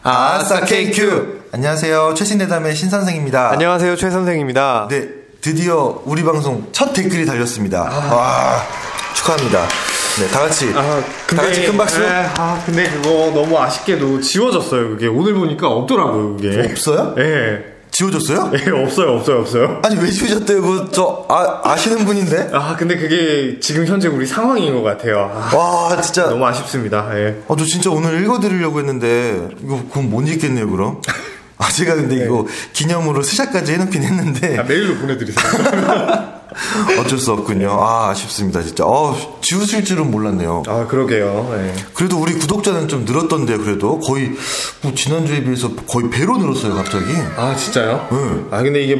아싸 KQ. 안녕하세요. 최신대담의 신선생입니다. 안녕하세요. 최선생입니다. 네, 드디어 우리 방송 첫 댓글이 달렸습니다. 와, 축하합니다. 네, 다 같이 큰 박수. 근데 그거 너무 아쉽게도 지워졌어요. 그게 오늘 보니까 없더라고요. 그게 없어요? 네. 지워졌어요? 네, 없어요. 아니, 왜 지워졌대요? 그거 아시는 분인데? 근데 그게 지금 현재 우리 상황인 것 같아요. 와, 진짜. 너무 아쉽습니다. 네. 저 진짜 오늘 읽어드리려고 했는데, 이거 그럼 못 읽겠네요, 그럼? 제가 근데 네. 이거 기념으로 스샷까지 해놓긴 했는데. 메일로 보내드리세요. 어쩔 수 없군요. 아쉽습니다, 진짜. 지우실 줄은 몰랐네요. 그러게요. 네. 그래도 우리 구독자는 좀 늘었던데요, 그래도. 거의, 지난주에 비해서 거의 배로 늘었어요, 갑자기. 진짜요? 네. 근데 이게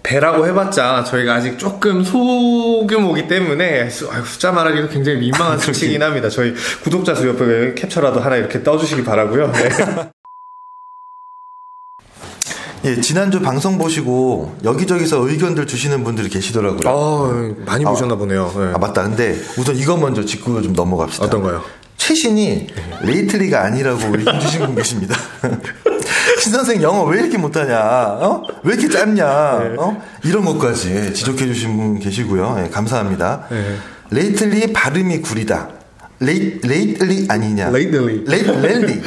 배라고 해봤자 저희가 아직 조금 소규모기 때문에 숫자 말하기도 굉장히 민망한 수치긴 합니다. 저희 구독자 수 옆에 캡처라도 하나 이렇게 떠주시기 바라고요. 네. 예, 지난주 방송 보시고 여기저기서 의견들 주시는 분들이 계시더라고요. 많이 보셨나 보네요. 네. 맞다. 근데 우선 이거 먼저 짚고 좀 넘어갑시다. 어떤가요? 최신이 레이틀리가 아니라고 의견 주신 분 계십니다. 신선생 영어 왜 이렇게 못하냐? 왜 이렇게 짧냐? 네. 이런 것까지 지적해 주신 분 계시고요. 네, 감사합니다. 네. 레이틀리 발음이 구리다. 레이틀리 아니냐? 레이틀리.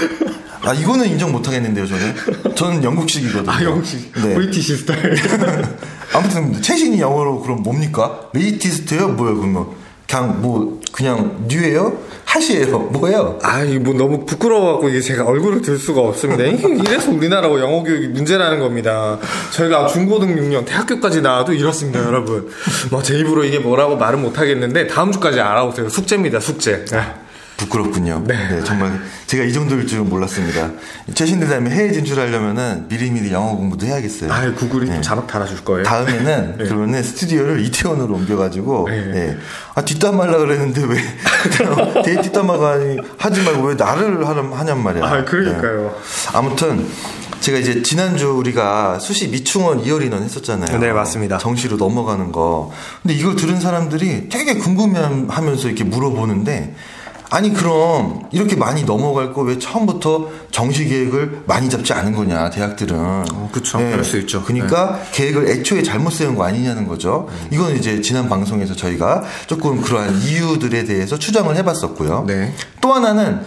이거는 인정 못하겠는데요, 저는 영국식이거든요. 영국식. 네. 브리티시 스타일. 아무튼, 최신이 영어로 그럼 뭡니까? 레이티스트예요? 뭐예요, 그러면? 그냥, 뉴예요? 핫이에요? 뭐예요? 너무 부끄러워갖고, 이게 제가 얼굴을 들 수가 없습니다. 이래서 우리나라 영어 교육이 문제라는 겁니다. 저희가 중고등 6년, 대학교까지 나와도 이렇습니다, 여러분. 제 입으로 이게 뭐라고 말은 못하겠는데, 다음 주까지 알아보세요. 숙제입니다, 숙제. 부끄럽군요. 네, 정말 제가 이 정도일 줄은 몰랐습니다. 최신대담에 해외 진출하려면은 미리미리 영어 공부도 해야겠어요. 구글이 또 자막 달아줄 거예요. 다음에는 그러면은 스튜디오를 이태원으로 옮겨가지고 뒷담 하려고 그랬는데 왜 뒷담화가 하지 말고 왜 나를 하냔 말이야. 그러니까요. 아무튼 제가 이제 지난주 우리가 수시 미충원 이어리넌 했었잖아요. 네, 맞습니다. 정시로 넘어가는 거. 근데 이걸 들은 사람들이 되게 궁금해하면서 이렇게 물어보는데, 그럼 이렇게 많이 넘어갈 거 왜 처음부터 정시 계획을 많이 잡지 않은 거냐, 대학들은. 그렇죠. 그럴 수 있죠. 그러니까 계획을 애초에 잘못 세운 거 아니냐는 거죠. 이건 이제 지난 방송에서 저희가 조금 그러한 이유들에 대해서 추정을 해봤었고요. 네. 또 하나는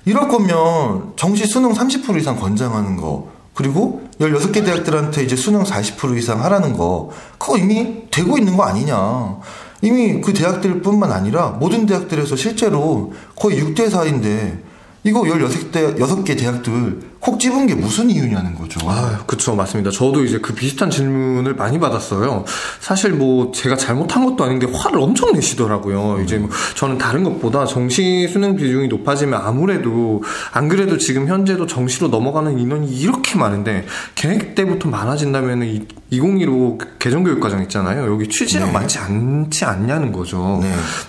이럴 거면 정시 수능 30% 이상 권장하는 거, 그리고 16개 대학들한테 이제 수능 40% 이상 하라는 거, 그거 이미 되고 있는 거 아니냐. 이미 그 대학들뿐만 아니라 모든 대학들에서 실제로 거의 6대4인데 이거 6개 대학들 콕 집은 게 무슨 이유냐는 거죠. 그쵸, 맞습니다. 저도 이제 그 비슷한 질문을 많이 받았어요. 사실 제가 잘못한 것도 아닌데 화를 엄청 내시더라고요. 이제 저는 다른 것보다 정시 수능 비중이 높아지면 아무래도, 안 그래도 지금 현재도 정시로 넘어가는 인원이 이렇게 많은데, 계획 때부터 많아진다면 2015 개정교육과정 있잖아요. 여기 취지랑 맞지 않지 않냐는 거죠.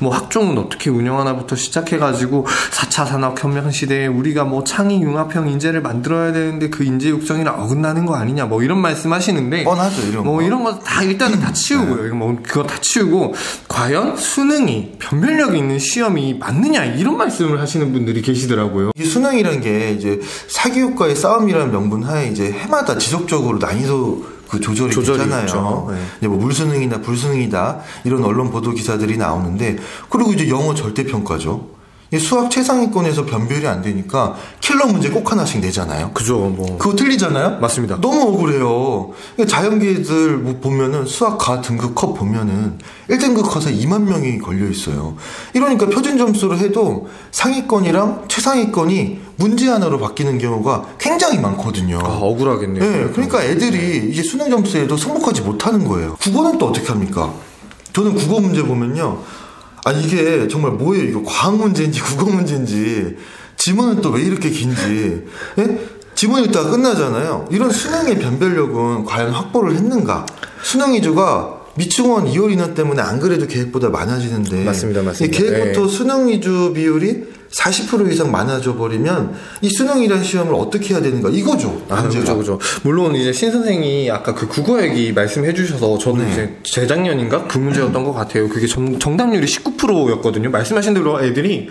학종은 어떻게 운영하나부터 시작해가지고 4차 산업혁명 시대에 우리가 창의 융합형 인재를 만들어야 되는데 그 인재 육성이랑 어긋나는 거 아니냐, 이런 말씀 하시는데. 뻔하죠, 이런 거. 이런 거 다 일단은 다 치우고요. 그거 다 치우고, 과연 수능이 변별력이 있는 시험이 맞느냐, 이런 말씀을 하시는 분들이 계시더라고요. 이 수능이라는 게 이제 사교육과의 싸움이라는 명분 하에 이제 해마다 지속적으로 난이도 조절이 되잖아요. 물수능이나 불수능이다, 이런 언론 보도 기사들이 나오는데, 그리고 이제 영어 절대평가죠. 수학 최상위권에서 변별이 안 되니까 킬러 문제 꼭 하나씩 내잖아요. 그죠, 그거 틀리잖아요? 맞습니다. 너무 억울해요. 자연계들 보면은 수학 가 등급 컷 보면은 1등급 컷에 2만 명이 걸려 있어요. 이러니까 표준 점수로 해도 상위권이랑 최상위권이 문제 하나로 바뀌는 경우가 굉장히 많거든요. 억울하겠네요. 네, 그러니까 애들이 이제 수능 점수에도 승복하지 못하는 거예요. 국어는 또 어떻게 합니까? 저는 국어 문제 보면요, 이게 정말 뭐예요? 이거 과학 문제인지 국어 문제인지, 지문은 또 왜 이렇게 긴지. 지문 읽다가 끝나잖아요. 이런 수능의 변별력은 과연 확보를 했는가? 수능 위주가 미충원 이어리넌 때문에 안 그래도 계획보다 많아지는데, 맞습니다. 계획부터 수능 위주 비율이 40% 이상 많아져 버리면 이 수능이라는 시험을 어떻게 해야 되는가, 이거죠. 그죠. 물론 이제 신 선생이 아까 그 국어 얘기 말씀해 주셔서 저도 이제 재작년인가 그 문제였던 것 같아요. 그게 정답률이 19%였거든요. 말씀하신 대로 애들이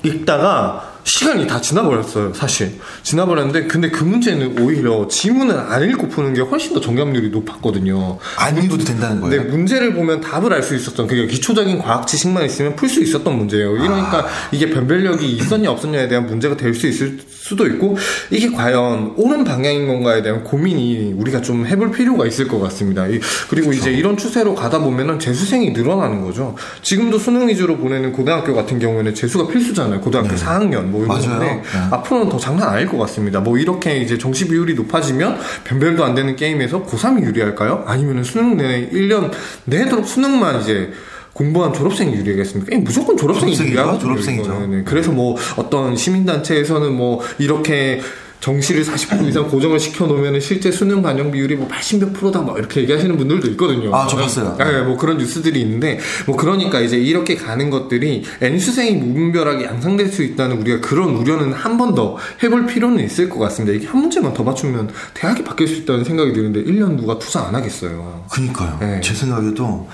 읽다가 시간이 다 지나버렸어요, 사실. 지나버렸는데, 근데 그 문제는 오히려 지문을 안 읽고 푸는 게 훨씬 더 정답률이 높았거든요. 안 읽어도 된다는 거예요? 근데 문제를 보면 답을 알 수 있었던, 그게 기초적인 과학 지식만 있으면 풀 수 있었던 문제예요. 이러니까 이게 변별력이 있었냐 없었냐에 대한 문제가 될 수 있을 수도 있고, 이게 과연 옳은 방향인 건가에 대한 고민이 우리가 좀 해볼 필요가 있을 것 같습니다. 그리고 이제 이런 추세로 가다 보면은 재수생이 늘어나는 거죠. 지금도 수능 위주로 보내는 고등학교 같은 경우에는 재수가 필수잖아요. 고등학교 4학년 뭐 이런 건데 앞으로는 더 장난 아닐 것 같습니다. 뭐 이렇게 이제 정시 비율이 높아지면 변별도 안 되는 게임에서 고3이 유리할까요? 아니면은 수능 내내 1년 내도록 수능만 이제 공부한 졸업생이 유리하겠습니까? 무조건 졸업생이 유리하죠. 졸업생이죠. 그래서 뭐 어떤 시민단체에서는 뭐 이렇게 정시를 40% 이상 고정을 시켜놓으면 실제 수능 반영 비율이 뭐 80몇 %다 뭐 이렇게 얘기하시는 분들도 있거든요. 저 봤어요. 네, 뭐 그런 뉴스들이 있는데, 뭐 그러니까 이제 이렇게 가는 것들이 N수생이 무분별하게 양상될 수 있다는 우리가 그런 우려는 한 번 더 해볼 필요는 있을 것 같습니다. 이게 한 문제만 더 맞추면 대학이 바뀔 수 있다는 생각이 드는데 1년 누가 투자 안 하겠어요. 그니까요. 네. 제 생각에도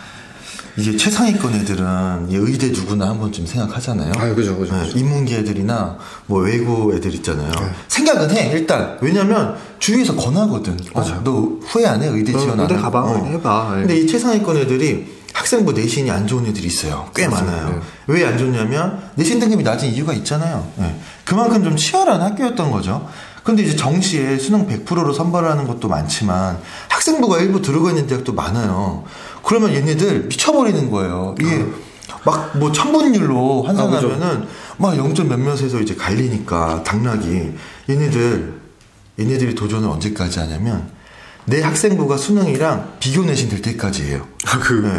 이게 최상위권 애들은 의대 누구나 한 번쯤 생각하잖아요. 그죠. 네, 인문계 애들이나 뭐 외고 애들 있잖아요. 생각은 해, 일단. 왜냐면 주위에서 권하거든. 맞아요. 너 후회 안 해? 의대 지원 안 해? 의대 가봐. 해봐. 근데 이 최상위권 애들이 학생부 내신이 안 좋은 애들이 있어요. 꽤 많아요. 왜 안 좋냐면 내신 등급이 낮은 이유가 있잖아요. 그만큼 좀 치열한 학교였던 거죠. 근데 이제 정시에 수능 100%로 선발하는 것도 많지만 학생부가 일부 들어가 있는 대학도 많아요. 그러면 얘네들 미쳐버리는 거예요. 이게 막 뭐 천분율로 환산하면은 막 0점 몇몇에서 이제 갈리니까 당락이 얘네들이 도전을 언제까지 하냐면 내 학생부가 수능이랑 비교 내신 될 때까지예요.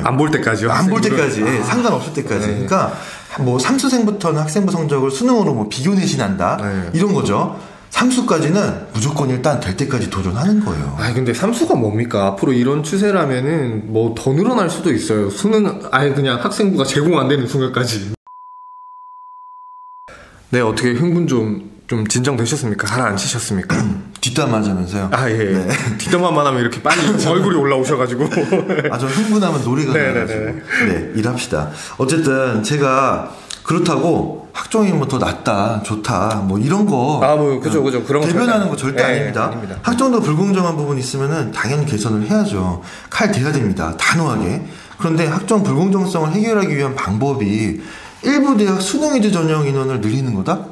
안 볼 때까지요? 안 볼 때까지. 상관없을 때까지. 그러니까 뭐 삼수생부터는 학생부 성적을 수능으로 뭐 비교 내신한다. 이런 거죠. 삼수까지는 무조건 일단 될 때까지 도전하는 거예요. 근데 삼수가 뭡니까? 앞으로 이런 추세라면은 뭐 더 늘어날 수도 있어요. 수능 아예 그냥 학생부가 제공 안 되는 순간까지. 네, 어떻게 흥분 좀 진정되셨습니까? 가라앉히셨습니까? 뒷담 하자면서요? 예. 네. 뒷담화만 하면 이렇게 빨리 얼굴이 올라오셔가지고. 저 흥분하면 노래가 나가지고. 네, 일합시다. 어쨌든 제가 그렇다고 학종이 뭐 더 낫다, 좋다, 뭐 이런 거. 그죠. 그런 거 대변하는 거 절대 아닙니다. 학종도 불공정한 부분이 있으면은 당연히 개선을 해야죠. 칼 대야 됩니다. 단호하게. 그런데 학종 불공정성을 해결하기 위한 방법이 일부 대학 수능이제 전형 인원을 늘리는 거다?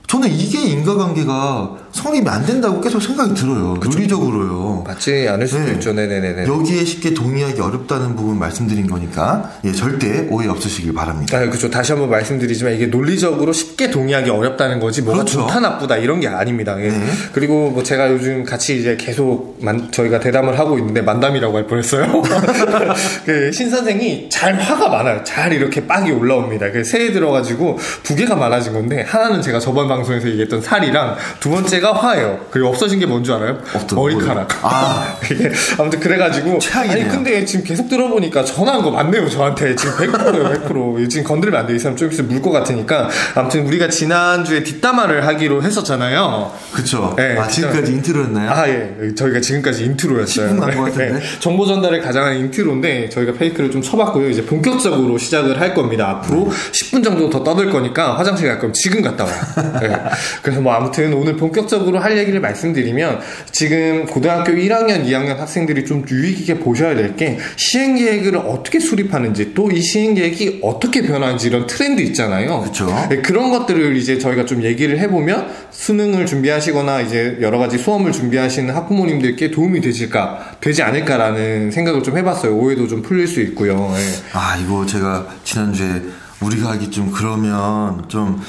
저는 이게 인과관계가 성립이 안 된다고 계속 생각이 들어요. 논리적으로요. 맞지 않을 수도 있죠. 네네네. 여기에 쉽게 동의하기 어렵다는 부분 말씀드린 거니까 절대 오해 없으시길 바랍니다. 그렇죠. 다시 한번 말씀드리지만 이게 논리적으로 쉽게 동의하기 어렵다는 거지 뭐가 그렇죠. 좋다 나쁘다 이런 게 아닙니다. 그리고 뭐 제가 요즘 같이 이제 계속 저희가 대담을 하고 있는데 만담이라고 할 뻔했어요. 신 선생이 잘 화가 많아요. 잘 이렇게 빡이 올라옵니다. 새해 들어가지고 두 개가 많아진 건데 하나는 제가 저번 방송에서 얘기했던 살이랑 두 번째가 화예요. 그리고 없어진 게 뭔지 알아요? 머리카락. 아무튼 그래가지고 최악이네요. 근데 지금 계속 들어보니까 전화한 거 맞네요. 저한테 지금 100%예요. 100%. 지금 건드리면 안 돼. 이 사람 좀 있으면 물 것 같으니까. 아무튼 우리가 지난주에 뒷담화를 하기로 했었잖아요. 그쵸. 지금까지 인트로였나요? 저희가 지금까지 인트로였어요. 10분 간 것 같은데. 정보 전달을 가장한 인트로인데 저희가 페이크를 좀 쳐봤고요. 이제 본격적으로 시작을 할 겁니다. 앞으로 10분 정도 더 떠들 거니까 화장실 갈 거면 지금 갔다 와요. 그래서 뭐 아무튼 오늘 본격적으로 할 얘기를 말씀드리면 지금 고등학교 1학년, 2학년 학생들이 좀 유의 깊게 보셔야 될 게 시행계획을 어떻게 수립하는지 또 이 시행계획이 어떻게 변하는지 이런 트렌드 있잖아요. 그렇죠. 그런 것들을 이제 저희가 좀 얘기를 해보면 수능을 준비하시거나 이제 여러 가지 수험을 준비하시는 학부모님들께 도움이 되지 않을까라는 생각을 좀 해봤어요. 오해도 좀 풀릴 수 있고요. 이거 제가 지난주에 우리가 하기 좀 그러면 좀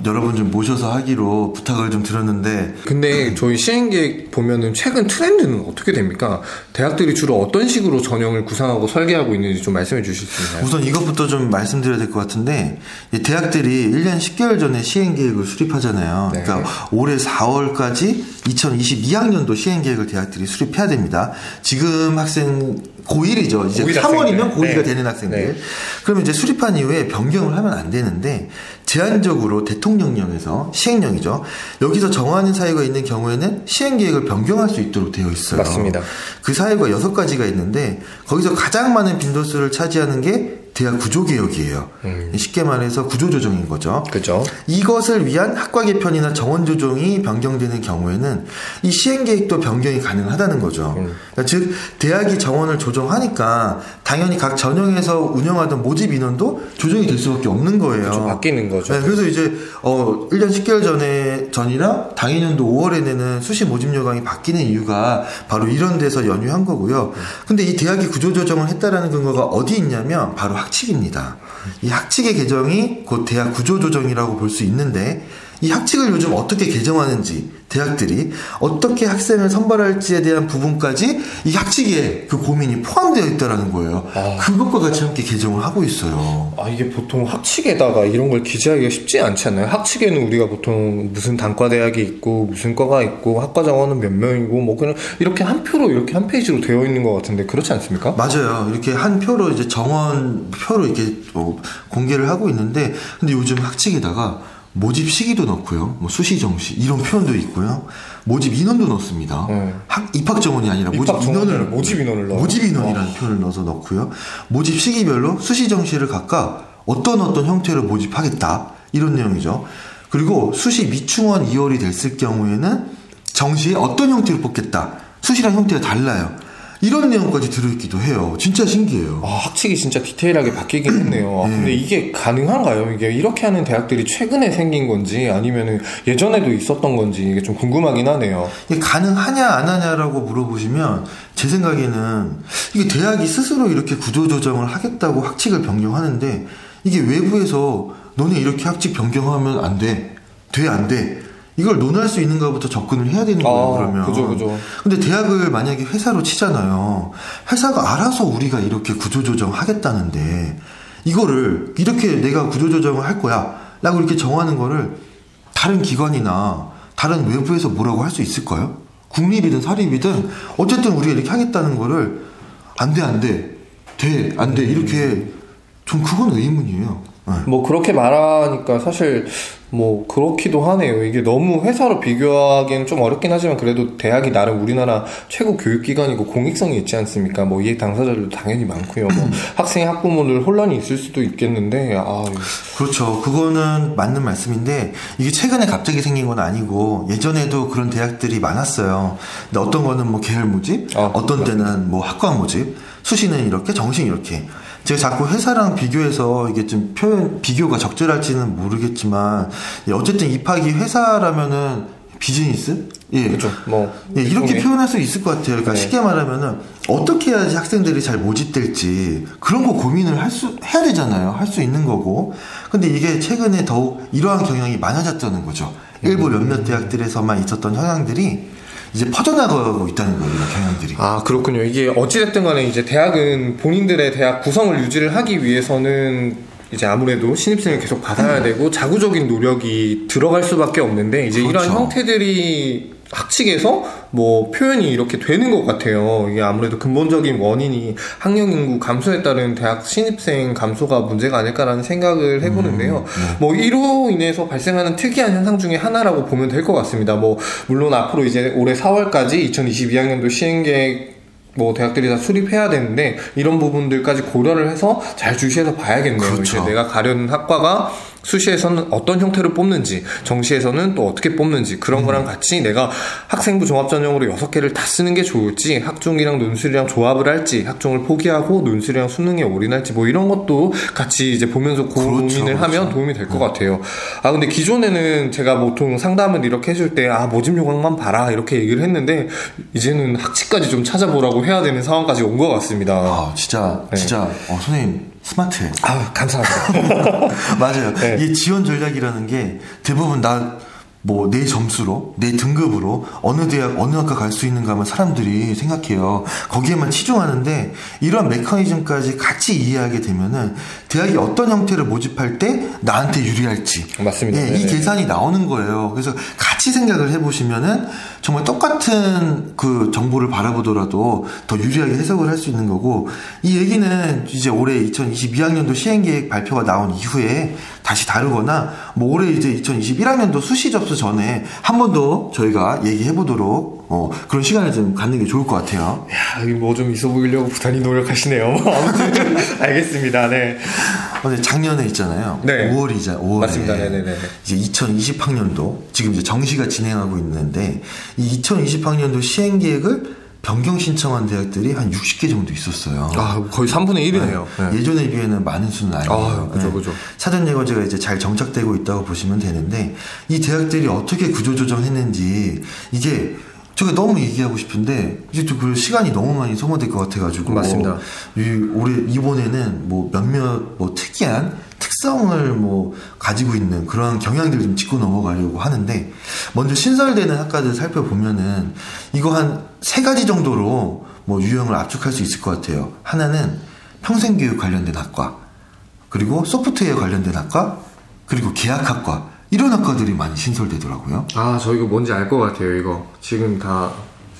여러분 좀 모셔서 하기로 부탁을 좀 드렸는데 근데 저희 시행계획 보면은 최근 트렌드는 어떻게 됩니까? 대학들이 주로 어떤 식으로 전형을 구상하고 설계하고 있는지 좀 말씀해 주실 수 있나요? 우선 이것부터 좀 말씀드려야 될 것 같은데 대학들이 1년 10개월 전에 시행계획을 수립하잖아요. 그러니까 올해 4월까지 2022학년도 시행계획을 대학들이 수립해야 됩니다. 지금 학생 고1이죠. 이제 3월이면 고2가 되는 학생들. 그러면 이제 수립한 이후에 변경을 하면 안 되는데 제한적으로 대통령령에서 시행령이죠. 여기서 정하는 사유가 있는 경우에는 시행계획을 변경할 수 있도록 되어 있어요. 맞습니다. 그 사유가 6가지가 있는데 거기서 가장 많은 빈도수를 차지하는 게 대학 구조개혁이에요. 쉽게 말해서 구조조정인 거죠. 그죠. 이것을 위한 학과 개편이나 정원 조정이 변경되는 경우에는 이 시행계획도 변경이 가능하다는 거죠. 그러니까 즉 대학이 정원을 조정하니까 당연히 각 전형에서 운영하던 모집 인원도 조정이 될 수밖에 없는 거예요. 그렇죠. 바뀌는 거죠. 네, 그래서 이제 1년 10개월 전이랑 당해년도 5월에 내는 수시 모집 요강이 바뀌는 이유가 바로 이런 데서 연유한 거고요. 근데 이 대학이 구조조정을 했다라는 근거가 어디 있냐면 바로 학칙입니다. 이 학칙의 개정이 곧 대학 구조조정이라고 볼 수 있는데 이 학칙을 요즘 어떻게 개정하는지 대학들이 어떻게 학생을 선발할지에 대한 부분까지 이 학칙에 그 고민이 포함되어 있다는 거예요. 그것과 같이 함께 개정을 하고 있어요. 이게 보통 학칙에다가 이런 걸 기재하기가 쉽지 않지 않나요? 학칙에는 우리가 보통 무슨 단과 대학이 있고 무슨 과가 있고 학과 정원은 몇 명이고 뭐 그냥 이렇게 한 표로 이렇게 한 페이지로 되어 있는 것 같은데 그렇지 않습니까? 맞아요. 이렇게 한 표로 이제 정원 표로 이렇게 공개를 하고 있는데 근데 요즘 학칙에다가 모집 시기도 넣고요. 뭐 수시 정시 이런 표현도 있고요. 모집 인원도 넣습니다. 입학 정원이 아니라 모집 인원을 넣어요. 모집 인원이라는 표현을 넣어서 넣고요. 모집 시기별로 수시 정시를 각각 어떤 형태로 모집하겠다 이런 내용이죠. 그리고 수시 미충원 2월이 됐을 경우에는 정시에 어떤 형태로 뽑겠다. 수시랑 형태가 달라요. 이런 내용까지 들어있기도 해요. 진짜 신기해요. 학칙이 진짜 디테일하게 바뀌긴 했네요. 근데 이게 가능한가요? 이게 이렇게 하는 대학들이 최근에 생긴 건지 아니면 예전에도 있었던 건지 이게 좀 궁금하긴 하네요. 이게 가능하냐 안 하냐라고 물어보시면 제 생각에는 이게 대학이 스스로 이렇게 구조조정을 하겠다고 학칙을 변경하는데 이게 외부에서 너네 이렇게 학칙 변경하면 안 돼. 안 돼. 이걸 논할 수 있는가부터 접근을 해야 되는 거예요, 그러면. 그죠. 근데 대학을 만약에 회사로 치잖아요. 회사가 알아서 우리가 이렇게 구조조정 하겠다는데, 이거를, 이렇게 내가 구조조정을 할 거야. 라고 이렇게 정하는 거를 다른 기관이나 다른 외부에서 뭐라고 할 수 있을까요? 국립이든 사립이든, 어쨌든 우리가 이렇게 하겠다는 거를, 안 돼. 이렇게, 좀 그건 의문이에요. 뭐 그렇게 말하니까 사실 뭐 그렇기도 하네요. 이게 너무 회사로 비교하기엔 좀 어렵긴 하지만 그래도 대학이 나름 우리나라 최고 교육기관이고 공익성이 있지 않습니까? 뭐 이해 당사자들도 당연히 많고요. 뭐 학생 학부모들 혼란이 있을 수도 있겠는데 그렇죠. 그거는 맞는 말씀인데 이게 최근에 갑자기 생긴 건 아니고 예전에도 그런 대학들이 많았어요. 근데 어떤 거는 뭐 계열 모집, 어떤 때는 뭐 학과 모집, 수시는 이렇게, 정시는 이렇게. 제가 자꾸 회사랑 비교해서 이게 좀 비교가 적절할지는 모르겠지만, 어쨌든 입학이 회사라면은 비즈니스? 그렇죠. 이렇게 표현할 수 있을 것 같아요. 그러니까 쉽게 말하면은 어떻게 해야지 학생들이 잘 모집될지 그런 거 고민을 해야 되잖아요. 할 수 있는 거고. 근데 이게 최근에 더욱 이러한 경향이 많아졌다는 거죠. 일부 몇몇 대학들에서만 있었던 현황들이 이제 퍼져나가고 있다는 거예요, 이런 경향들이. 그렇군요. 이게 어찌됐든 간에 이제 대학은 본인들의 대학 구성을 유지를 하기 위해서는 이제 아무래도 신입생을 계속 받아야 되고 자구적인 노력이 들어갈 수밖에 없는데 이제 그렇죠. 이러한 형태들이 학칙에서 뭐 표현이 이렇게 되는 것 같아요. 이게 아무래도 근본적인 원인이 학령 인구 감소에 따른 대학 신입생 감소가 문제가 아닐까라는 생각을 해보는데요. 뭐 이로 인해서 발생하는 특이한 현상 중에 하나라고 보면 될 것 같습니다. 뭐 물론 앞으로 이제 올해 4월까지 2022학년도 시행계획 대학들이 다 수립해야 되는데 이런 부분들까지 고려를 해서 잘 주시해서 봐야겠네요. 그렇죠. 이제 내가 가려는 학과가 수시에서는 어떤 형태로 뽑는지, 정시에서는 또 어떻게 뽑는지 그런 거랑 같이 내가 학생부 종합전형으로 6개를 다 쓰는 게 좋을지, 학종이랑 논술이랑 조합을 할지, 학종을 포기하고 논술이랑 수능에 올인할지 뭐 이런 것도 같이 이제 보면서 고민을 하면 도움이 될 것 같아요. 근데 기존에는 제가 보통 상담을 이렇게 해줄 때 모집 요강만 봐라 이렇게 얘기를 했는데 이제는 학칙까지 좀 찾아보라고 해야 되는 상황까지 온 것 같습니다. 진짜 선생님 스마트해. 감사합니다. 맞아요. 네. 이 지원 전략이라는 게 대부분 내 점수로, 내 등급으로 어느 대학, 어느 학과 갈 수 있는가 하면 사람들이 생각해요. 거기에만 치중하는데 이런 메커니즘까지 같이 이해하게 되면은 대학이 어떤 형태를 모집할 때 나한테 유리할지. 맞습니다. 이 계산이 나오는 거예요. 그래서 같이 생각을 해보시면은 정말 똑같은 그 정보를 바라보더라도 더 유리하게 해석을 할 수 있는 거고 이 얘기는 이제 올해 2022학년도 시행계획 발표가 나온 이후에 다시 다루거나 뭐 올해 이제 2021학년도 수시 접수 전에 한 번 더 저희가 얘기해 보도록 그런 시간을 좀 갖는 게 좋을 것 같아요. 야, 뭐 좀 있어 보이려고 부단히 노력하시네요. 아무튼 알겠습니다. 네. 근데 작년에 있잖아요. 네. 5월에 맞습니다. 네네네. 이제 2020학년도 지금 이제 정시가 진행하고 있는데 이 2020학년도 시행 계획을 변경 신청한 대학들이 한 60개 정도 있었어요. 아, 거의 3분의 1이네요. 네. 예전에 비해는 많은 수는 아니에요. 그죠. 사전예고제가 이제 잘 정착되고 있다고 보시면 되는데 이 대학들이 어떻게 구조조정했는지 이게 제가 너무 얘기하고 싶은데 이제 또 그 시간이 너무 많이 소모될 것 같아가지고 맞습니다. 올해 이번에는 뭐 몇몇 뭐 특이한 특성을 뭐 가지고 있는 그런 경향들을 좀 짚고 넘어가려고 하는데 먼저 신설되는 학과들 살펴보면은 이거 한 3가지 정도로 뭐 유형을 압축할 수 있을 것 같아요. 하나는 평생교육 관련된 학과, 그리고 소프트웨어 관련된 학과, 그리고 계약학과, 이런 학과들이 많이 신설되더라고요. 아, 저 이거 뭔지 알 것 같아요. 이거 지금 다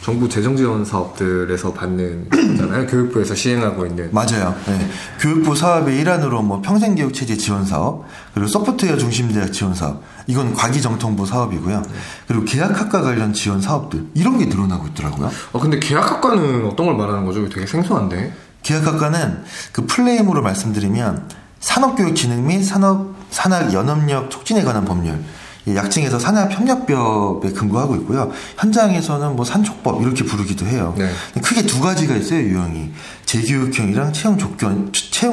정부 재정 지원 사업들에서 받는 거잖아요. 교육부에서 시행하고 있는. 맞아요. 네. 교육부 사업의 일환으로 뭐 평생교육 체제 지원 사업, 그리고 소프트웨어 중심 대학 지원 사업, 이건 과기정통부 사업이고요. 그리고 계약학과 관련 지원 사업들, 이런 게 늘어나고 있더라고요. 근데 계약학과는 어떤 걸 말하는 거죠? 되게 생소한데. 계약학과는 그 플레임으로 말씀드리면 산업교육진흥 및 산학연합력 촉진에 관한 법률, 약칭해서 산업협력법에 근거하고 있고요. 현장에서는 뭐 산촉법 이렇게 부르기도 해요. 네. 크게 2가지가 있어요, 유형이. 재교육형이랑 채용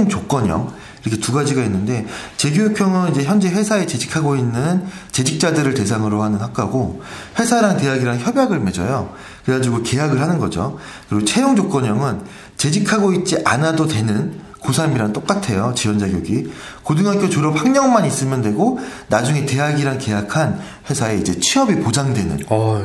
조건형, 이렇게 2가지가 있는데, 재교육형은 이제 현재 회사에 재직하고 있는 재직자들을 대상으로 하는 학과고, 회사랑 대학이랑 협약을 맺어요. 그래가지고 계약을 하는 거죠. 그리고 채용 조건형은 재직하고 있지 않아도 되는 고3이랑 똑같아요. 지원 자격이. 고등학교 졸업 학력만 있으면 되고 나중에 대학이랑 계약한 회사에 이제 취업이 보장되는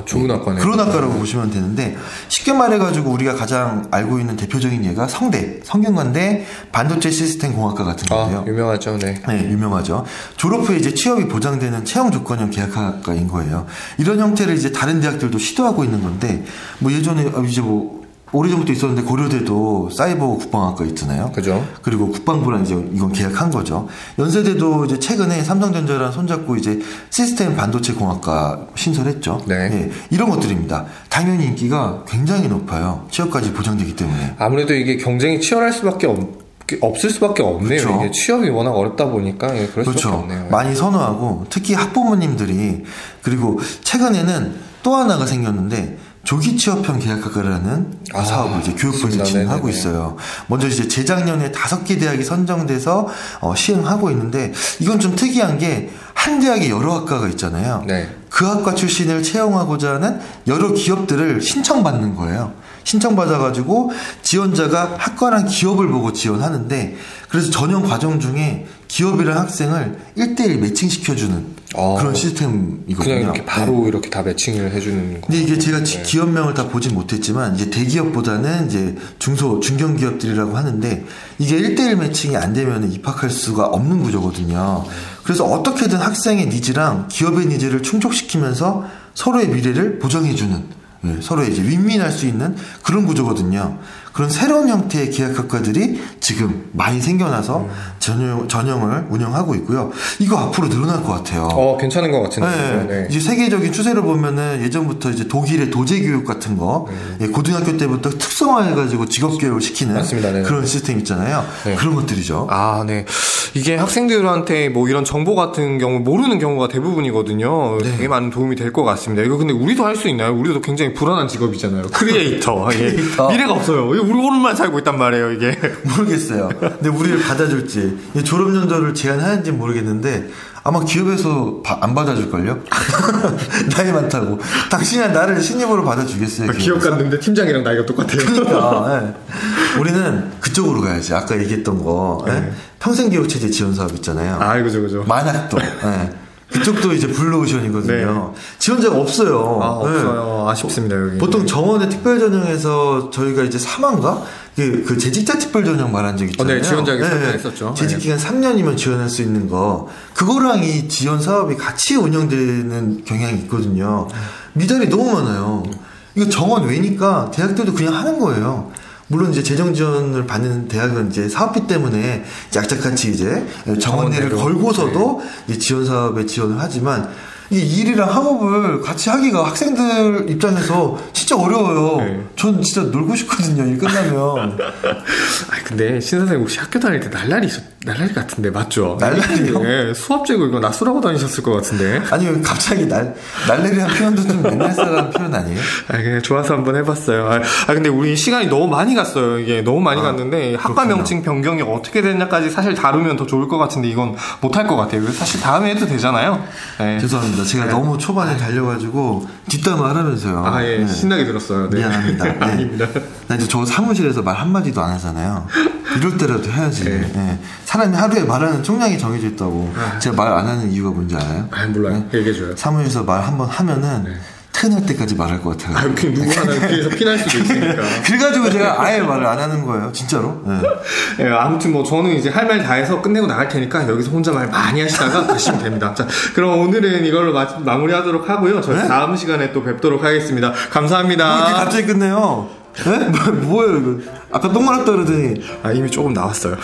좋은 학과네요. 그런 학과라고 보시면 되는데, 쉽게 말해가지고 우리가 가장 알고 있는 대표적인 예가 성균관대 반도체 시스템 공학과 같은 건데요. 유명하죠. 네. 네, 유명하죠. 졸업 후에 이제 취업이 보장되는 채용 조건형 계약학과인 거예요. 이런 형태를 이제 다른 대학들도 시도하고 있는 건데, 뭐 예전에 이제 뭐 오래전부터 있었는데 고려대도 사이버 국방학과 있잖아요. 그죠. 그리고 국방부랑 이제 이건 계약한 거죠. 연세대도 이제 최근에 삼성전자랑 손잡고 이제 시스템 반도체 공학과 신설했죠. 네. 예, 이런 것들입니다. 당연히 인기가 굉장히 높아요. 취업까지 보장되기 때문에. 아무래도 이게 경쟁이 치열할 수밖에 없을 수밖에 없네요. 그렇죠. 이게 취업이 워낙 어렵다 보니까 그럴 그렇죠. 수밖에 없네요. 많이 선호하고, 특히 학부모님들이, 그리고 최근에는 또 하나가 생겼는데 조기 취업형 계약학과라는 사업을 이제 교육부에서 진행하고 있어요. 먼저 이제 재작년에 5개 대학이 선정돼서 시행하고 있는데, 이건 좀 특이한 게 한 대학에 여러 학과가 있잖아요. 네. 그 학과 출신을 채용하고자 하는 여러 기업들을 신청받는 거예요. 신청받아가지고 지원자가 학과랑 기업을 보고 지원하는데, 그래서 전형 과정 중에 기업이랑 학생을 1대1 매칭시켜주는 그런 시스템이거든요. 그냥 이렇게 바로 이렇게 다 매칭을 해주는 거. 근데 이게 제가 기업명을 다 보진 못했지만, 이제 대기업보다는 이제 중견기업들이라고 하는데, 이게 1대1 매칭이 안 되면 입학할 수가 없는 구조거든요. 그래서 어떻게든 학생의 니즈랑 기업의 니즈를 충족시키면서 서로의 미래를 보장해주는, 서로의 이제 윈윈할 수 있는 그런 구조거든요. 그런 새로운 형태의 계약학과들이 지금 많이 생겨나서 전형을 운영하고 있고요. 이거 앞으로 늘어날 것 같아요. 괜찮은 것 같은데. 네. 이제 세계적인 추세를 보면은 예전부터 이제 독일의 도제교육 같은 거, 고등학교 때부터 특성화해가지고 직업교육을 시키는 맞습니다. 그런 시스템 있잖아요. 네. 그런 것들이죠. 네. 이게 학생들한테 뭐 이런 정보 같은 경우 모르는 경우가 대부분이거든요. 네. 되게 많은 도움이 될 것 같습니다. 이거 근데 우리도 할 수 있나요? 우리도 굉장히 불안한 직업이잖아요. 크리에이터. 우리가 없어요. 우리 오른만 살고 있단 말이에요, 이게. 모르겠어요. 근데 우리를 받아줄지, 졸업연도를 제한하는지 모르겠는데, 아마 기업에서 안 받아줄걸요? 나이 많다고. 당신은 나를 신입으로 받아주겠어요. 기업 갔는데 팀장이랑 나이가 똑같아요. 그러니까. 네. 우리는 그쪽으로 가야지. 아까 얘기했던 거. 네. 평생교육체제 지원사업 있잖아요. 그죠. 만학도. 네. 그쪽도 이제 블루오션이거든요. 네. 지원자가 없어요. 없어요. 네. 아쉽습니다, 여기. 보통 정원의 특별전형에서 저희가 이제 3화인가? 그 재직자 특별전형 말한 적 있잖아요. 네, 지원자에게 설명했었죠. 재직기간 3년이면 지원할 수 있는 거. 그거랑 이 지원 사업이 같이 운영되는 경향이 있거든요. 미달이 너무 많아요. 이거 정원 외니까 대학들도 그냥 하는 거예요. 물론 이제 재정 지원을 받는 대학은 이제 사업비 때문에 약자같이 이제 정원내를 걸고서도 이제 지원 사업에 지원을 하지만 이 일이랑 학업을 같이 하기가 학생들 입장에서 진짜 어려워요. 전 진짜 놀고 싶거든요. 일 끝나면. 근데 신 선생님 혹시 학교 다닐 때 날라리 같은데 맞죠? 날라리요? 네, 수업제고 이거 낯설하고 다니셨을 것 같은데. 아니 갑자기 날라리한 표현도 좀 옛날 사람 표현 아니에요? 그냥 좋아서 한번 해봤어요. 근데 우리 시간이 너무 많이 갔어요. 이게 너무 많이 갔는데 학과 그렇구나. 명칭 변경이 어떻게 됐냐까지 사실 다루면 더 좋을 것 같은데 이건 못할 것 같아요. 사실 다음에 해도 되잖아요. 네. 죄송합니다. 제가 너무 초반에 달려가지고 뒷담화 하라면서요. 네. 신나게 들었어요. 네. 미안합니다. 네. 아닙니다. 나 이제 저 사무실에서 말 한마디도 안 하잖아요. 이럴 때라도 해야지. 네. 사람이 하루에 말하는 총량이 정해져 있다고. 제가 말 안 하는 이유가 뭔지 알아요? 몰라요. 얘기해줘요. 사무실에서 말 한번 하면은 퇴근할 때까지 말할 것 같아요. 그냥 누구 하나 뒤에서 피날 수도 있으니까. 그래가지고 제가 아예 말을 안 하는 거예요. 진짜로. 네. 아무튼 뭐 저는 이제 할 말 다 해서 끝내고 나갈 테니까 여기서 혼자 말 많이 하시다가 가시면 됩니다. 자, 그럼 오늘은 이걸로 마무리하도록 하고요. 저희 네? 다음 시간에 또 뵙도록 하겠습니다. 감사합니다. 이렇게 갑자기 끝내요. 네? 뭐예요 이거? 아까 똥 말았다 그러더니 이미 조금 나왔어요.